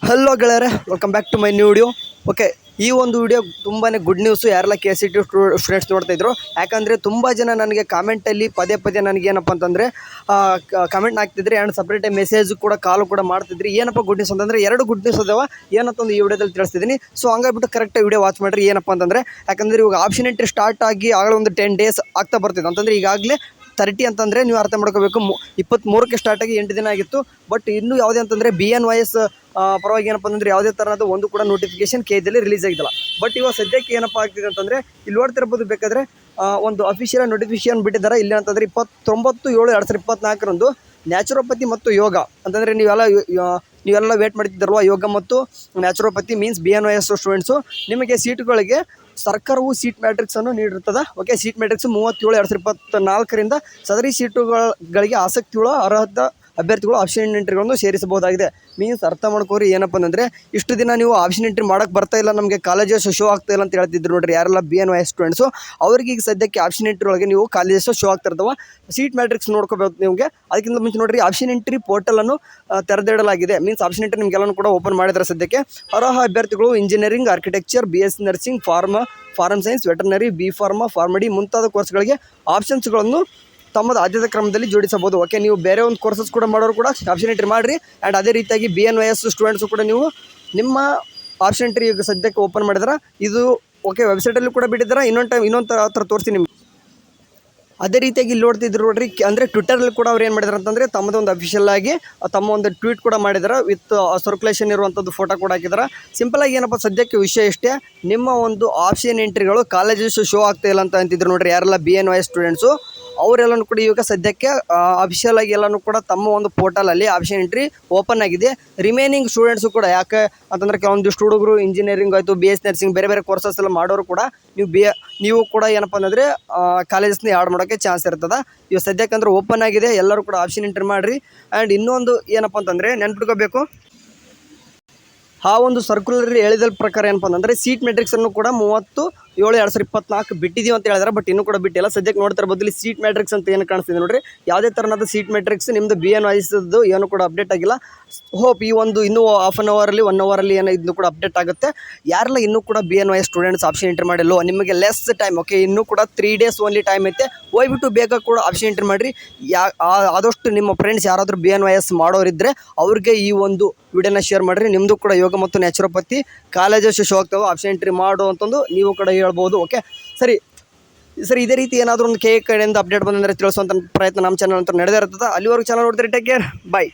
Hello ಗೆಳೆಯರೆ, welcome back to my new video. Okay, ಈ ಒಂದು ವಿಡಿಯೋ ತುಂಬಾ ಗುಡ್ ನ್ಯೂಸು. ಯಾರೆಲ್ಲ KCET ಸ್ಟೂಡೆಂಟ್ಸ್ ನೋಡ್ತಾಯಿದ್ರು, ಯಾಕಂದರೆ ತುಂಬ ಜನ ನನಗೆ ಕಾಮೆಂಟಲ್ಲಿ ಪದೇ ನನಗೇನಪ್ಪ ಅಂತಂದರೆ ಕಮೆಂಟ್ ಹಾಕ್ತಿದ್ರಿ ಆ್ಯಂಡ್ ಸಪ್ರೇಟಾಗಿ ಮೆಸೇಜ್ ಕೂಡ ಕಾಲು ಕೂಡ ಮಾಡ್ತಿದ್ರಿ. ಏನಪ್ಪ ಗುಡ್ ನ್ಯೂಸ್ ಅಂತಂದರೆ 2 ಗುಡ್ ನ್ಯೂಸ್ ಅದಾವ. ಏನಂತಂದು ಈ ವಿಡಿಯೋದಲ್ಲಿ ತಿಳಿಸ್ತಿದ್ದೀನಿ. ಸೊ ಹಂಗಾಗ್ಬಿಟ್ಟು ಕರೆಕ್ಟಾಗಿ ವಿಡಿಯೋ ವಾಚ್ ಮಾಡಿರಿ. ಏನಪ್ಪ ಅಂತಂದರೆ, ಯಾಕಂದರೆ ಇವಾಗ ಆಪ್ಷನ್ ಎಂಟ್ರಿ ಸ್ಟಾರ್ಟ್ ಆಗಿ ಆಗಲೇ ಒಂದು 10 days ಆಗ್ತಾ ಬರ್ತಿದೆ ಅಂತಂದರೆ ಈಗಾಗಲೇ 30 ಅಂತಂದರೆ ನೀವು ಅರ್ಥ ಮಾಡ್ಕೋಬೇಕು. 23ಕ್ಕೆ ಸ್ಟಾರ್ಟ್ ಆಗಿ 8 ದಿನ ಆಗಿತ್ತು. ಬಟ್ ಇನ್ನೂ ಯಾವುದೇ ಅಂತಂದರೆ BNYS ಪರವಾಗಿ ಏನಪ್ಪ ಅಂತಂದರೆ ಯಾವುದೇ ಥರದ ಒಂದು ಕೂಡ ನೋಟಿಫಿಕೇಶನ್ KEದಲ್ಲಿ ರಿಲೀಸ್ ಆಗಿಲ್ಲ. ಬಟ್ ಇವಾಗ ಸದ್ಯಕ್ಕೆ ಏನಪ್ಪ ಆಗ್ತಿದೆ ಅಂತಂದರೆ, ಇಲ್ಲಿ ನೋಡ್ತಿರ್ಬೋದು ಬೇಕಾದರೆ ಒಂದು ಅಫಿಷಿಯಲ್ ನೋಟಿಫಿಕೇಶನ್ ಬಿಟ್ಟಿದ್ದಾರೆ. ಇಲ್ಲಿ ಅಂತಂದರೆ 29/7/2024 ನ್ಯಾಚುರೋಪತಿ ಮತ್ತು ಯೋಗ ಅಂತಂದರೆ ನೀವೆಲ್ಲ ವೇಟ್ ಮಾಡ್ತಿದ್ದಾರಲ್ವ, ಯೋಗ ಮತ್ತು ನ್ಯಾಚುರೋಪತಿ ಮೀನ್ಸ್ BNYS ಸ್ಟೂಡೆಂಟ್ಸು. ನಿಮಗೆ ಸೀಟುಗಳಿಗೆ ಸರ್ಕಾರವು ಸೀಟ್ ಮ್ಯಾಟ್ರಿಕ್ಸನ್ನು ನೀಡಿರ್ತದೆ. ಓಕೆ, ಸೀಟ್ ಮ್ಯಾಟ್ರಿಕ್ಸ್ 37/2024ರಿಂದ ಸದರಿ ಸೀಟುಗಳಿಗೆ ಆಸಕ್ತಿಯುಳ್ಳ ಅರ್ಹತಾ ಅಭ್ಯರ್ಥಿಗಳು ಆಪ್ಷನ್ ಎಂಟ್ರಿಗಳನ್ನು ಸೇರಿಸಬಹುದಾಗಿದೆ. ಮೀನ್ಸ್ ಅರ್ಥ ಮಾಡ್ಕೋರಿ. ಏನಪ್ಪ ಅಂದರೆ, ಇಷ್ಟು ದಿನ ನೀವು ಆಪ್ಷನ್ ಎಂಟ್ರಿ ಮಾಡೋಕ್ಕೆ ಬರ್ತಾ ಇಲ್ಲ, ನಮಗೆ ಕಾಲೇಜಸ್ ಶೋ ಆಗ್ತಾ ಇಲ್ಲ ಅಂತ ಹೇಳ್ತಿದ್ರು ನೋಡ್ರಿ ಯಾರೆಲ್ಲ BNYS ಸ್ಟೂಡೆಂಟ್ಸು. ಅವ್ರಿಗೆ ಈಗ ಸದ್ಯಕ್ಕೆ ಆಪ್ಷನ್ ಎಂಟ್ರಿ ಒಳಗೆ ನೀವು ಕಾಲೇಜಸ್ ಶೋ ಆಗ್ತಾ ಇರ್ತಾವೆ. ಸೀಟ್ ಮ್ಯಾಟ್ರಿಕ್ಸ್ ನೋಡ್ಕೋಬೇಕು ನಿಮಗೆ. ಅದಕ್ಕಿಂತ ಮುಂಚೆ ನೋಡ್ರಿ, ಆಪ್ಷನ್ ಎಂಟ್ರಿ ಪೋರ್ಟಲನ್ನು ತೆರೆದಿಡಲಾಗಿದೆ. ಮೀನ್ಸ್ ಆಪ್ಷನ್ ಎಂಟ್ರಿ ನಿಮಗೆಲ್ಲನೂ ಕೂಡ ಓಪನ್ ಮಾಡಿದ್ರೆ ಸದ್ಯಕ್ಕೆ ಅರ್ಹ ಅಭ್ಯರ್ಥಿಗಳು engineering, architecture, BSc nursing, farm science, veterinary, pharm D ಮುಂತಾದ ಕೋರ್ಸ್ಗಳಿಗೆ ಆಪ್ಷನ್ಸ್ಗಳನ್ನು ತಮ್ಮದು ಆದ್ಯತೆ ಕ್ರಮದಲ್ಲಿ ಜೋಡಿಸಬಹುದು. ಓಕೆ, ನೀವು ಬೇರೆ ಒಂದು ಕೋರ್ಸಸ್ ಕೂಡ ಮಾಡೋರು ಕೂಡ ಆಪ್ಷನ್ ಎಂಟ್ರಿ ಮಾಡಿರಿ. ಆ್ಯಂಡ್ ಅದೇ ರೀತಿಯಾಗಿ BNYS ಸ್ಟೂಡೆಂಟ್ಸು ಕೂಡ ನೀವು ನಿಮ್ಮ ಆಪ್ಷನ್ ಎಂಟ್ರಿ ಈಗ ಸದ್ಯಕ್ಕೆ ಓಪನ್ ಮಾಡಿದ್ರೆ ಇದು ಓಕೆ, ವೆಬ್ಸೈಟಲ್ಲಿ ಕೂಡ ಬಿಟ್ಟಿದ್ದಾರೆ. ಇನ್ನೊಂದು ಥರ ತೋರಿಸ್ತೀನಿ ನಿಮ್ಗೆ. ಅದೇ ರೀತಿಯಾಗಿ ಇಲ್ಲಿ ನೋಡ್ತಿದ್ರು ನೋಡ್ರಿ, ಅಂದರೆ ಟ್ವಿಟರಲ್ಲಿ ಕೂಡ ಅವ್ರು ಏನು ಮಾಡಿದಾರೆ ಅಂತಂದರೆ ತಮ್ಮದೊಂದು ಅಫಿಷಿಯಲ್ ಆಗಿ ತಮ್ಮ ಒಂದು ಟ್ವೀಟ್ ಕೂಡ ಮಾಡಿದ್ದಾರೆ. ವಿತ್ ಸರ್ಕ್ಯುಲೇಷನ್ ಇರುವಂಥದ್ದು ಫೋಟೋ ಕೂಡ ಹಾಕಿದ್ದಾರೆ. ಸಿಂಪಲಾಗಿ ಏನಪ್ಪ ಸದ್ಯಕ್ಕೆ ವಿಷಯ ಇಷ್ಟೇ, ನಿಮ್ಮ ಒಂದು ಆಪ್ಷನ್ ಎಂಟ್ರಿಗಳು ಕಾಲೇಜಸ್ ಶೋ ಆಗ್ತಾ ಇಲ್ಲ ಅಂತ ಅಂತಿದ್ರು ನೋಡ್ರಿ ಯಾರೆಲ್ಲ BNYS ಸ್ಟೂಡೆಂಟ್ಸು. ಅವರೆಲ್ಲನೂ ಕೂಡ ಇವಾಗ ಸದ್ಯಕ್ಕೆ ಅಫಿಷಿಯಲ್ ಆಗಿ ಎಲ್ಲನೂ ಕೂಡ ತಮ್ಮ ಒಂದು ಪೋರ್ಟಲಲ್ಲಿ ಆಪ್ಷನ್ ಎಂಟ್ರಿ ಓಪನ್ ಆಗಿದೆ. ರಿಮೈನಿಂಗ್ ಸ್ಟೂಡೆಂಟ್ಸು ಕೂಡ ಯಾಕೆ ಅಂತಂದರೆ ಕೆಲವೊಂದಿಷ್ಟು ಹುಡುಗರು ಇಂಜಿನಿಯರಿಂಗ್ ಆಯಿತು, BSc ನರ್ಸಿಂಗ್ ಬೇರೆ ಕೋರ್ಸಸ್ ಎಲ್ಲ ಮಾಡೋರು ಕೂಡ ನೀವು ಕೂಡ ಏನಪ್ಪ ಅಂತಂದರೆ ಕಾಲೇಜಸ್ನ ಆ್ಯಡ್ ಮಾಡೋಕ್ಕೆ ಚಾನ್ಸ್ ಇರ್ತದೆ. ಇವಾಗ ಸದ್ಯಕ್ಕೆ ಅಂದ್ರೆ ಓಪನ್ ಆಗಿದೆ, ಎಲ್ಲರೂ ಕೂಡ ಆಪ್ಷನ್ ಎಂಟ್ರಿ ಮಾಡಿರಿ. ಆ್ಯಂಡ್ ಇನ್ನೊಂದು ಏನಪ್ಪ ಅಂತಂದರೆ ನೆನ್ಪಿಟ್ಕೋಬೇಕು, ಆ ಒಂದು ಸರ್ಕ್ಯುಲರ್ ಹೇಳಿದ ಪ್ರಕಾರ ಏನಪ್ಪ ಅಂತಂದರೆ ಸೀಟ್ ಮೆಟ್ರಿಕ್ಸನ್ನು ಕೂಡ 30/7/2024 ಬಿಟ್ಟಿದ್ದೀವಿ ಅಂತ ಹೇಳಿದಾರೆ. ಬಟ್ ಇನ್ನೂ ಕೂಡ ಬಿಟ್ಟಿಲ್ಲ. ಸದ್ಯಕ್ಕೆ ನೋಡ್ತಾರೆ ಬದಲು ಸೀಟ್ ಮ್ಯಾಟ್ರಿಕ್ಸ್ ಅಂತ ಏನು ಕಾಣಿಸ್ತಿದೆ ನೋಡ್ರಿ, ಯಾವುದೇ ಥರನಾದ ಸೀಟ್ ಮ್ಯಾಟ್ರಿಕ್ಸ್ ನಿಮ್ಮದು BNYSದು ಏನೂ ಕೂಡ ಅಪ್ಡೇಟ್ ಆಗಿಲ್ಲ. ಹೋಪ್ ಈ ಒಂದು ಇನ್ನೂ ಹಾಫ್ ಆನ್ ಅವರಲ್ಲಿ 1 ಅವರಲ್ಲಿ ಏನೋ ಇದನ್ನು ಕೂಡ ಅಪ್ಡೇಟ್ ಆಗುತ್ತೆ. ಯಾರೆಲ್ಲ ಇನ್ನೂ ಕೂಡ BNYS ಸ್ಟೂಡೆಂಟ್ಸ್ ಆಪ್ಷನ್ ಎಂಟ್ರಿ ಮಾಡಿಲ್ಲೋ, ನಿಮಗೆ ಲೆಸ್ ಟೈಮ್. ಓಕೆ, ಇನ್ನೂ ಕೂಡ 3 days ಓನ್ಲಿ ಟೈಮ್ ಐತೆ. ಹೋಗ್ಬಿಟ್ಟು ಬೇಗ ಕೂಡ ಆಪ್ಷನ್ ಎಂಟ್ರಿ ಮಾಡಿರಿ. ಆದಷ್ಟು ನಿಮ್ಮ ಫ್ರೆಂಡ್ಸ್ ಯಾರಾದರೂ BNYS ಮಾಡೋರಿದ್ದರೆ ಅವ್ರಿಗೆ ಈ ಒಂದು ವಿಡಿಯೋನ ಶೇರ್ ಮಾಡಿರಿ. ನಿಮ್ಮದು ಕೂಡ ಯೋಗ ಮತ್ತು ನ್ಯಾಚುರೋಪತಿ ಕಾಲೇಜಸ್ ಶೋ ಆಗ್ತಾವೆ, ಆಪ್ಷನ್ ಎಂಟ್ರಿ ಮಾಡು ಅಂತಂದು ನೀವು ಕೂಡ ಹೇಳ್ಬೋದು. ಓಕೆ, ಸರಿ, ಇದೇ ರೀತಿ ಏನಾದರೂ ಒಂದು ಕಡೆಯಿಂದ ಅಪ್ಡೇಟ್ ಬಂದರೆ ತಿಳಿಸುವಂಥ ಪ್ರಯತ್ನ ನಮ್ಮ ಚಾನಲ್ ಅಂತ ನಡೆದೇ ಇರ್ತದೆ. ಅಲ್ಲಿವರೆಗೂ ಚಾನಲ್ ನೋಡ್ತೀರಿ. ಟೇಕ್ ಕೇರ್, ಬಾಯ್.